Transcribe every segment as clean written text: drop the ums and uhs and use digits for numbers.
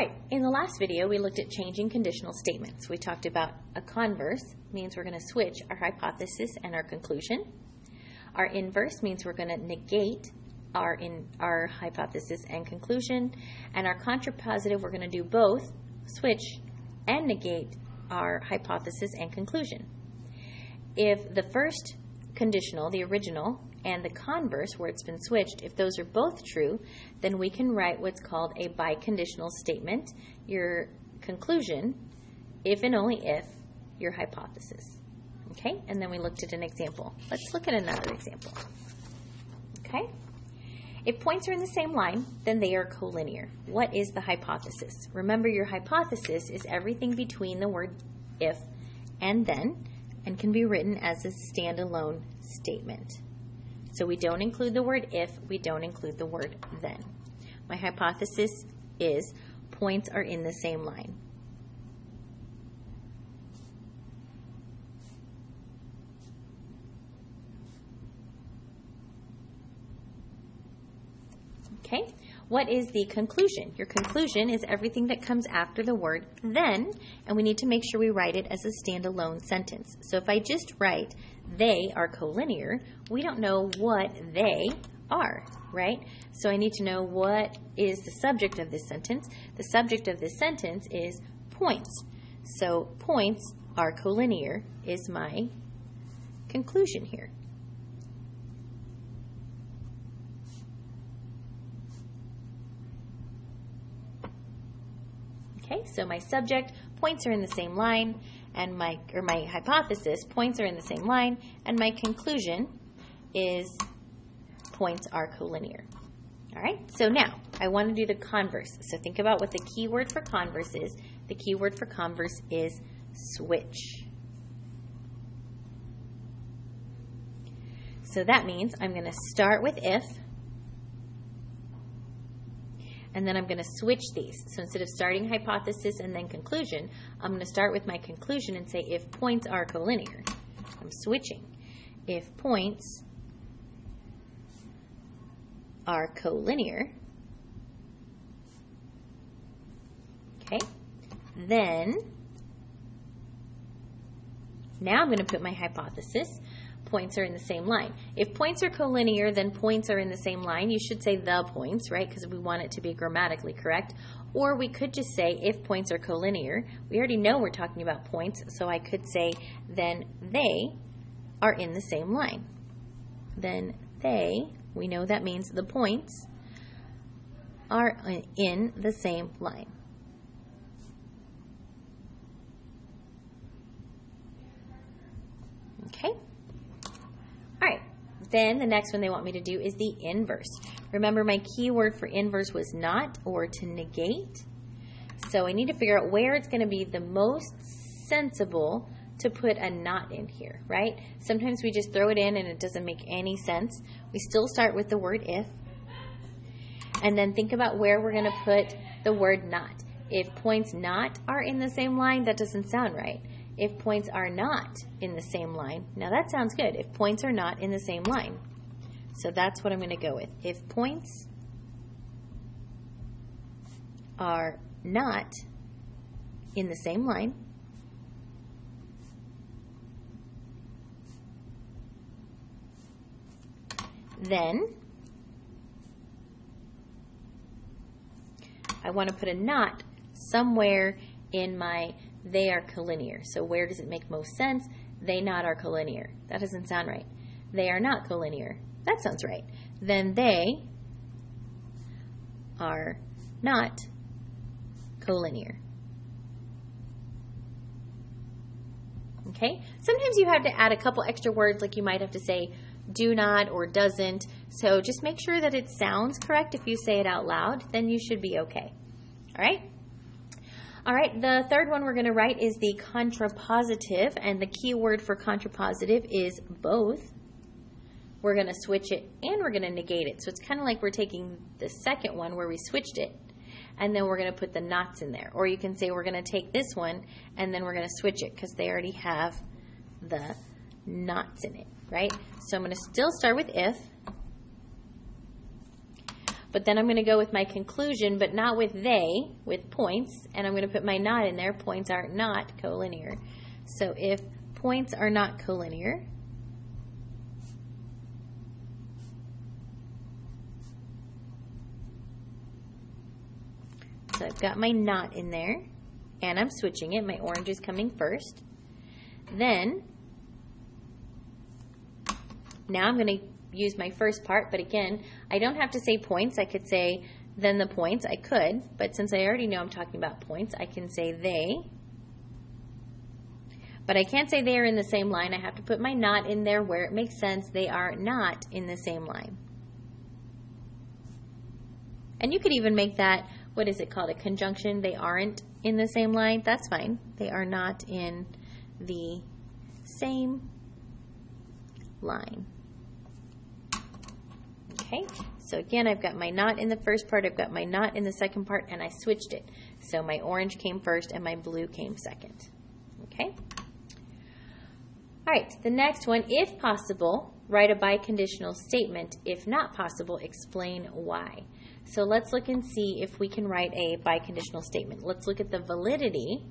right, in the last video we looked at changing conditional statements. We talked about a converse means we're going to switch our hypothesis and our conclusion. Our inverse means we're going to negate our hypothesis and conclusion. And our contrapositive, we're going to do both, switch and negate our hypothesis and conclusion. If the first conditional, the original, and the converse, where it's been switched, if those are both true, then we can write what's called a biconditional statement, your conclusion, if and only if your hypothesis. Okay, and then we looked at an example. Let's look at another example. Okay, if points are in the same line, then they are collinear. What is the hypothesis? Remember, your hypothesis is everything between the word if and then, and can be written as a standalone statement. So we don't include the word if, we don't include the word then. My hypothesis is points are in the same line. Okay, what is the conclusion? Your conclusion is everything that comes after the word then, and we need to make sure we write it as a standalone sentence. So if I just write, they are collinear, we don't know what they are, right? So I need to know what is the subject of this sentence. The subject of this sentence is points. So points are collinear is my conclusion here. Okay, so my subject, points are in the same line, and my hypothesis, points are in the same line, and my conclusion is points are collinear. All right, so now I want to do the converse. So think about what the key word for converse is. The key word for converse is switch. So that means I'm going to start with if, and then I'm going to switch these. So instead of starting hypothesis and then conclusion, I'm going to start with my conclusion and say if points are collinear. I'm switching. If points are collinear, okay, then now I'm going to put my hypothesis. Points are in the same line. If points are collinear, then points are in the same line. You should say the points, right? Because we want it to be grammatically correct. Or we could just say if points are collinear. We already know we're talking about points, so I could say then they are in the same line. Then they, we know that means the points are in the same line. Okay? All right, then the next one they want me to do is the inverse. Remember, my key word for inverse was not or to negate. So I need to figure out where it's going to be the most sensible to put a not in here, right? Sometimes we just throw it in and it doesn't make any sense. We still start with the word if. And then think about where we're going to put the word not. If points not are in the same line, that doesn't sound right. If points are not in the same line, now that sounds good. If points are not in the same line. So that's what I'm going to go with. If points are not in the same line, then I want to put a not somewhere in my they are collinear. So where does it make most sense? They not are collinear. That doesn't sound right. They are not collinear. That sounds right. Then they are not collinear. Okay? Sometimes you have to add a couple extra words, like you might have to say do not or doesn't. So just make sure that it sounds correct. If you say it out loud, then you should be okay. All right? All right, the third one we're going to write is the contrapositive, and the key word for contrapositive is both. We're going to switch it and we're going to negate it. So it's kind of like we're taking the second one where we switched it, and then we're going to put the nots in there. Or you can say we're going to take this one and then we're going to switch it because they already have the nots in it, right? So I'm going to still start with if. But then I'm going to go with my conclusion, but not with they, with points, and I'm going to put my not in there. Points are not collinear. So if points are not collinear, so I've got my not in there, and I'm switching it. My orange is coming first. Then, now I'm going to use my first part, but again, I don't have to say points. I could say then the points. I could, but since I already know I'm talking about points, I can say they. But I can't say they are in the same line. I have to put my not in there where it makes sense. They are not in the same line. And you could even make that, what is it called, a conjunction? They aren't in the same line. That's fine. They are not in the same line. Okay, so again, I've got my not in the first part, I've got my not in the second part, and I switched it. So my orange came first and my blue came second. Okay? All right, the next one, if possible, write a biconditional statement. If not possible, explain why. So let's look and see if we can write a biconditional statement. Let's look at the validity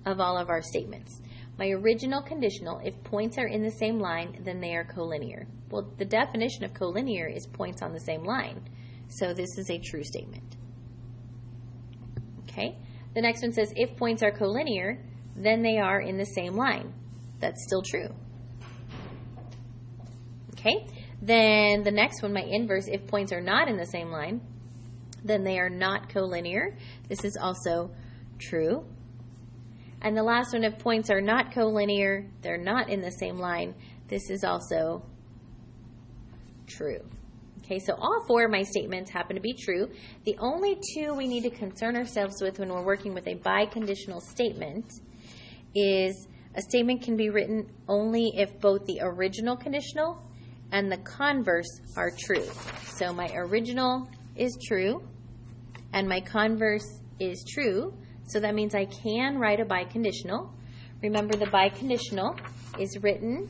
of all of our statements. My original conditional, if points are in the same line, then they are collinear. Well, the definition of collinear is points on the same line. So this is a true statement. Okay? The next one says, if points are collinear, then they are in the same line. That's still true. Okay? Then the next one, my inverse, if points are not in the same line, then they are not collinear. This is also true. And the last one, if points are not collinear, they're not in the same line, this is also true. Okay, so all four of my statements happen to be true. The only two we need to concern ourselves with when we're working with a biconditional statement is a statement can be written only if both the original conditional and the converse are true. So my original is true and my converse is true. So that means I can write a biconditional. Remember, the biconditional is written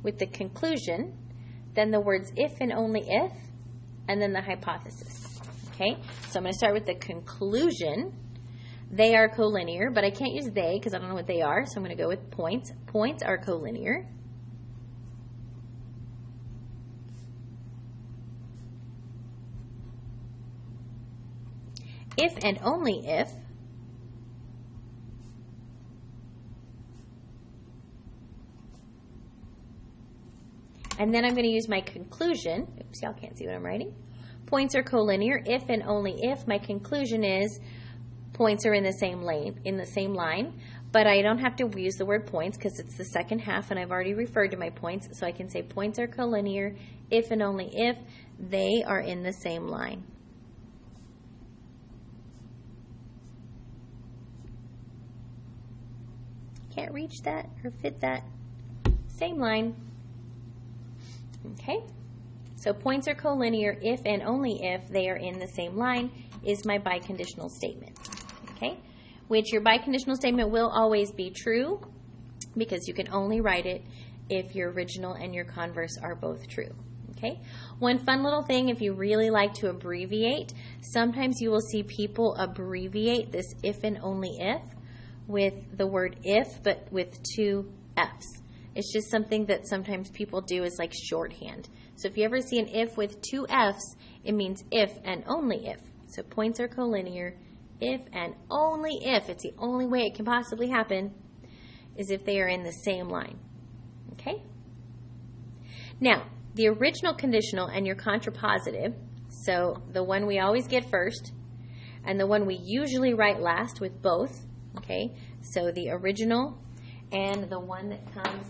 with the conclusion, then the words if and only if, and then the hypothesis. Okay? So I'm going to start with the conclusion. They are collinear, but I can't use they because I don't know what they are, so I'm going to go with points. Points are collinear. If and only if and then I'm going to use my conclusion. Oops, y'all can't see what I'm writing. Points are collinear if and only if my conclusion is points are in the same line, but I don't have to use the word points because it's the second half and I've already referred to my points, so I can say points are collinear if and only if they are in the same line. Can't reach that or fit that. Same line. Okay, so points are collinear if and only if they are in the same line is my biconditional statement. Okay, which your biconditional statement will always be true because you can only write it if your original and your converse are both true. Okay, one fun little thing, if you really like to abbreviate, sometimes you will see people abbreviate this if and only if with the word if, but with two F's. It's just something that sometimes people do as like shorthand. So if you ever see an if with two F's, it means if and only if. So points are collinear if and only if. It's the only way it can possibly happen is if they are in the same line. Okay? Now, the original conditional and your contrapositive, so the one we always get first and the one we usually write last with both, okay? So the original and the one that comes,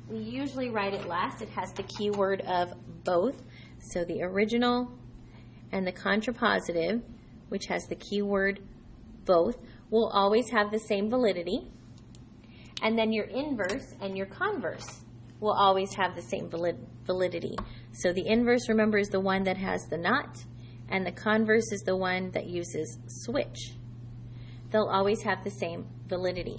we usually write it last. It has the keyword of both. So the original and the contrapositive, which has the keyword both, will always have the same validity. And then your inverse and your converse will always have the same validity. So the inverse, remember, is the one that has the not, and the converse is the one that uses switch. They'll always have the same validity.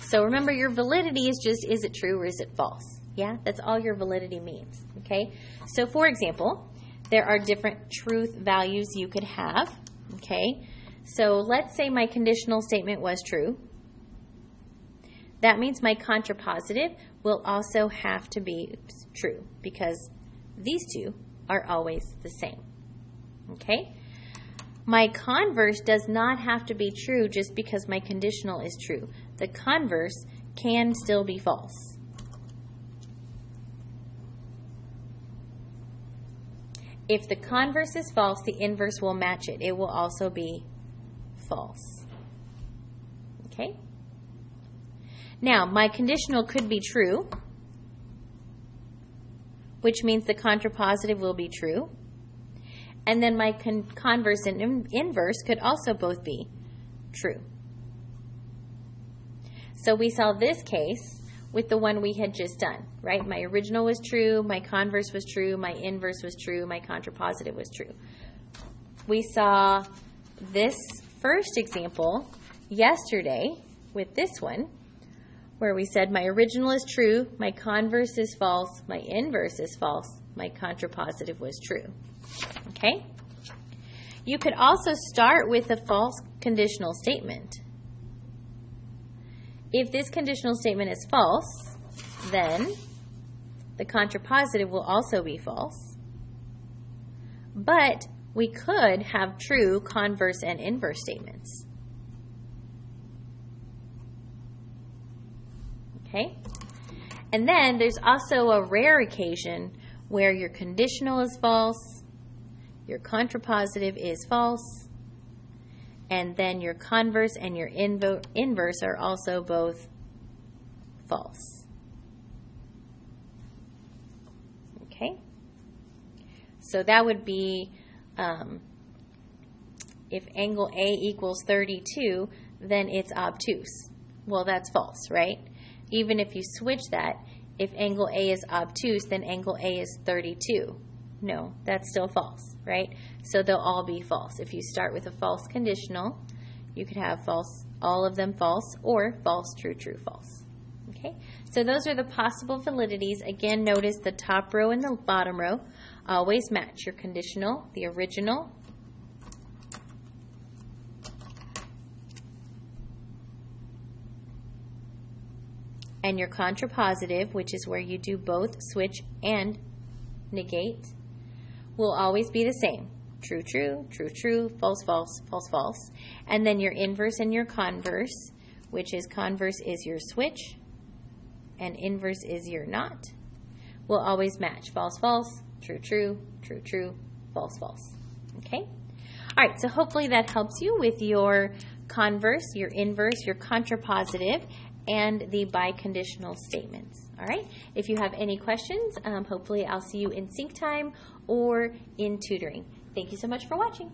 So remember, your validity is just, is it true or is it false? Yeah, that's all your validity means. Okay? So for example, there are different truth values you could have. Okay, so let's say my conditional statement was true. That means my contrapositive will also have to be true because these two are always the same. Okay? My converse does not have to be true just because my conditional is true. The converse can still be false. If the converse is false, the inverse will match it. It will also be false. Okay? Now, my conditional could be true, which means the contrapositive will be true. And then my converse and inverse could also both be true. So we saw this case with the one we had just done, right? My original was true, my converse was true, my inverse was true, my contrapositive was true. We saw this first example yesterday with this one, where we said my original is true, my converse is false, my inverse is false, my contrapositive was true. Okay? You could also start with a false conditional statement. If this conditional statement is false, then the contrapositive will also be false. But we could have true converse and inverse statements. Okay? And then there's also a rare occasion where your conditional is false, your contrapositive is false, and then your converse and your inverse are also both false. Okay? So that would be if angle A equals 32, then it's obtuse. Well, that's false, right? Even if you switch that, if angle A is obtuse, then angle A is 32. No, that's still false, right? So they'll all be false. If you start with a false conditional, you could have false, all of them false, or false, true, true, false. Okay? So those are the possible validities. Again, notice the top row and the bottom row always match your conditional, the original, and your contrapositive, which is where you do both switch and negate, will always be the same. True, true, true, true, false, false, false, false. And then your inverse and your converse, which is converse is your switch and inverse is your not, will always match. False, false, true, true, true, true, false, false. Okay? All right, so hopefully that helps you with your converse, your inverse, your contrapositive, and the biconditional statements. All right? If you have any questions, hopefully I'll see you in sync time or in tutoring. Thank you so much for watching.